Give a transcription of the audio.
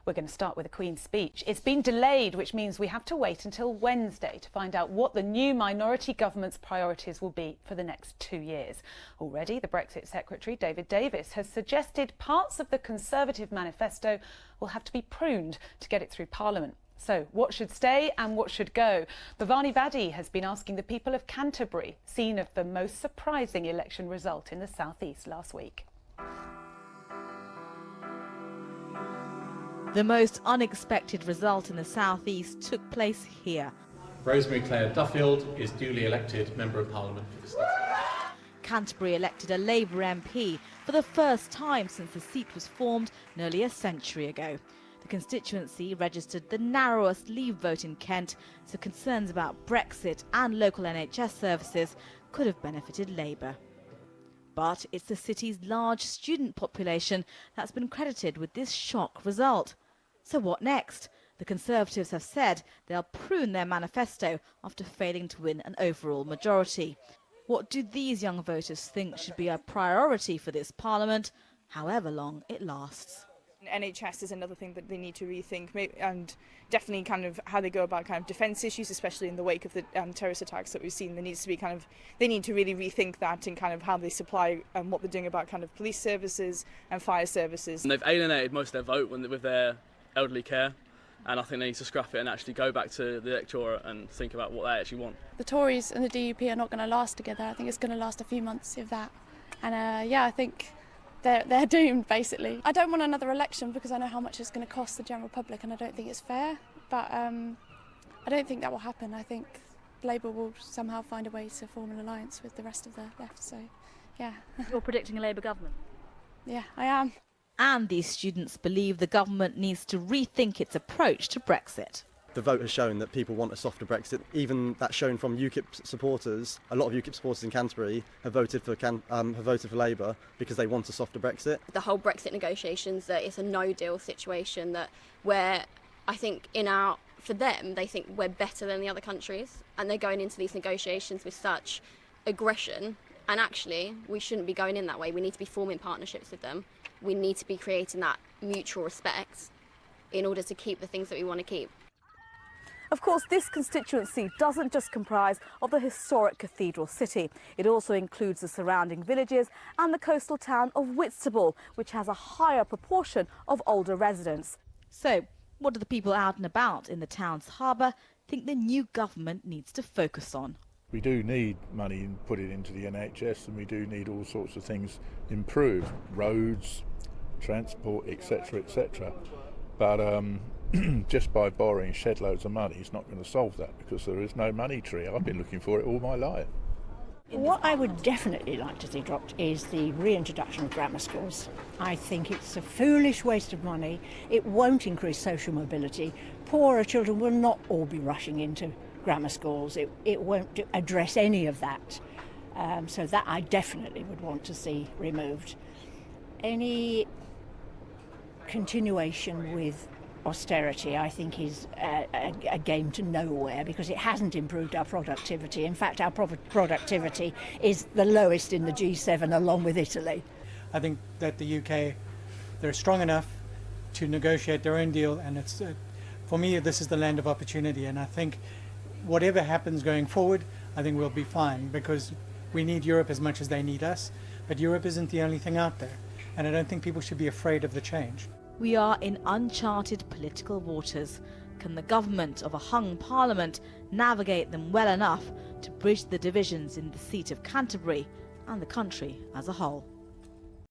We're going to start with the Queen's speech. It's been delayed, which means we have to wait until Wednesday to find out what the new minority government's priorities will be for the next 2 years. Already, the Brexit Secretary, David Davis, has suggested parts of the Conservative manifesto will have to be pruned to get it through Parliament. So, what should stay and what should go? Bhavani Badi has been asking the people of Canterbury, scene of the most surprising election result in the South East last week. The most unexpected result in the South East took place here. Rosemary Clare Duffield is duly elected Member of Parliament for the South East. Canterbury elected a Labour MP for the first time since the seat was formed nearly a century ago. The constituency registered the narrowest Leave vote in Kent, so concerns about Brexit and local NHS services could have benefited Labour. But it's the city's large student population that's been credited with this shock result. So what next? The Conservatives have said they'll prune their manifesto after failing to win an overall majority. What do these young voters think should be a priority for this Parliament, however long it lasts? NHS is another thing that they need to rethink, and definitely kind of how they go about kind of defence issues, especially in the wake of the terrorist attacks that we've seen. There needs to be they need to really rethink that and kind of how they supply and what they're doing about kind of police services and fire services. And they've alienated most of their vote with their elderly care, and I think they need to scrap it and actually go back to the electorate and think about what they actually want. The Tories and the DUP are not going to last together. I think it's going to last a few months, if that. And yeah, I think they're doomed, basically. I don't want another election because I know how much it's going to cost the general public, and I don't think it's fair. But I don't think that will happen. I think Labour will somehow find a way to form an alliance with the rest of the left. So, yeah. You're predicting a Labour government? Yeah, I am. And these students believe the government needs to rethink its approach to Brexit. The vote has shown that people want a softer Brexit. Even that's shown from UKIP supporters. A lot of UKIP supporters in Canterbury have voted for Labour because they want a softer Brexit. The whole Brexit negotiations, that it's a no-deal situation, that where I think for them they think we're better than the other countries, and they're going into these negotiations with such aggression. And actually, we shouldn't be going in that way. We need to be forming partnerships with them. We need to be creating that mutual respect in order to keep the things that we want to keep. Of course, this constituency doesn't just comprise of the historic cathedral city. It also includes the surrounding villages and the coastal town of Whitstable, which has a higher proportion of older residents. So, what do the people out and about in the town's harbour think the new government needs to focus on? We do need money put into the NHS, and we do need all sorts of things improved, roads, transport, etc, etc. But just by borrowing shed loads of money is not going to solve that, because there is no money tree. I've been looking for it all my life. What I would definitely like to see dropped is the reintroduction of grammar schools. I think it's a foolish waste of money. It won't increase social mobility. Poorer children will not all be rushing into grammar schools. It won't address any of that. So that I definitely would want to see removed. Any continuation with austerity, I think, is a game to nowhere, because it hasn't improved our productivity. In fact, our productivity is the lowest in the G7, along with Italy. I think that the UK, they're strong enough to negotiate their own deal, and it's for me, this is the land of opportunity, and I think whatever happens going forward, I think we'll be fine, because we need Europe as much as they need us, but Europe isn't the only thing out there, and I don't think people should be afraid of the change. We are in uncharted political waters. Can the government of a hung parliament navigate them well enough to bridge the divisions in the seat of Canterbury and the country as a whole?